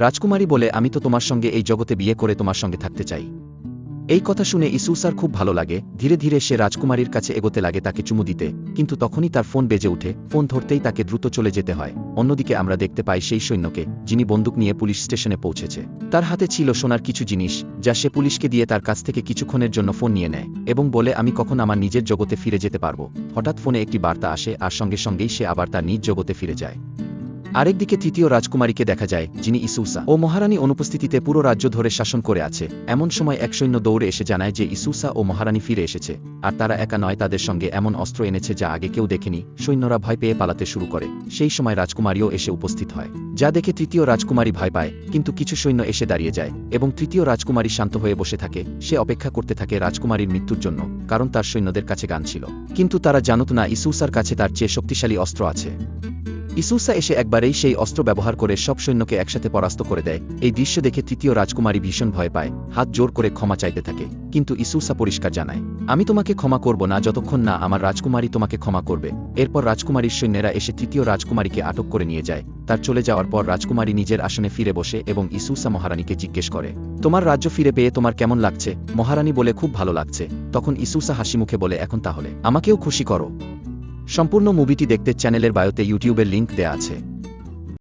রাজকুমারী বলে, আমি তো তোমার সঙ্গে এই জগতে বিয়ে করে তোমার সঙ্গে থাকতে চাই। এই কথা শুনে ইসুসার খুব ভালো লাগে। ধীরে ধীরে সে রাজকুমারীর কাছে এগোতে লাগে তাকে চুমু দিতে, কিন্তু তখনই তার ফোন বেজে ওঠে। ফোন ধরতেই তাকে দ্রুত চলে যেতে হয়। অন্যদিকে আমরা দেখতে পাই সেই সৈন্যকে, যিনি বন্দুক নিয়ে পুলিশ স্টেশনে পৌঁছেছে। তার হাতে ছিল সোনার কিছু জিনিস, যা সে পুলিশকে দিয়ে তার কাছ থেকে কিছুক্ষণের জন্য ফোন নিয়ে নেয় এবং বলে, আমি কখন আমার নিজের জগতে ফিরে যেতে পারবো। হঠাৎ ফোনে একটি বার্তা আসে, আর সঙ্গে সঙ্গেই সে আবার তার নিজ জগতে ফিরে যায়। আরেকদিকে তৃতীয় রাজকুমারীকে দেখা যায়, যিনি ইসুসা ও মহারানী অনুপস্থিতিতে পুরো রাজ্য ধরে শাসন করে আছে। এমন সময় এক সৈন্য দৌড়ে এসে জানায় যে ইসুসা ও মহারানী ফিরে এসেছে, আর তারা একা নয়, তাদের সঙ্গে এমন অস্ত্র এনেছে যা আগে কেউ দেখেনি। সৈন্যরা ভয় পেয়ে পালাতে শুরু করে। সেই সময় রাজকুমারীও এসে উপস্থিত হয়, যা দেখে তৃতীয় রাজকুমারী ভয় পায়। কিন্তু কিছু সৈন্য এসে দাঁড়িয়ে যায় এবং তৃতীয় রাজকুমারী শান্ত হয়ে বসে থাকে। সে অপেক্ষা করতে থাকে রাজকুমারীর মৃত্যুর জন্য, কারণ তার সৈন্যদের কাছে গান ছিল। কিন্তু তারা জানত না ইসুসার কাছে তার চেয়ে শক্তিশালী অস্ত্র আছে। ইসুসা এসে একবারেই সেই অস্ত্র ব্যবহার করে সব সৈন্যকে একসাথে পরাস্ত করে দেয়। এই দৃশ্য দেখে তৃতীয় রাজকুমারী ভীষণ ভয় পায়, হাত জোর করে ক্ষমা চাইতে থাকে। কিন্তু ইসুসা পরিষ্কার জানায়, আমি তোমাকে ক্ষমা করব না যতক্ষণ না আমার রাজকুমারী তোমাকে ক্ষমা করবে। এরপর রাজকুমারীর সৈন্যরা এসে তৃতীয় রাজকুমারীকে আটক করে নিয়ে যায়। তার চলে যাওয়ার পর রাজকুমারী নিজের আসনে ফিরে বসে এবং ইসুসা মহারানীকে জিজ্ঞেস করে, তোমার রাজ্য ফিরে পেয়ে তোমার কেমন লাগছে? মহারানী বলে, খুব ভালো লাগছে। তখন ইসুসা হাসি মুখে বলে, এখন তাহলে আমাকেও খুশি করো। সম্পূর্ণ মুভিটি দেখতে চ্যানেলের বায়োতে ইউটিউবের লিংক দেয়া আছে।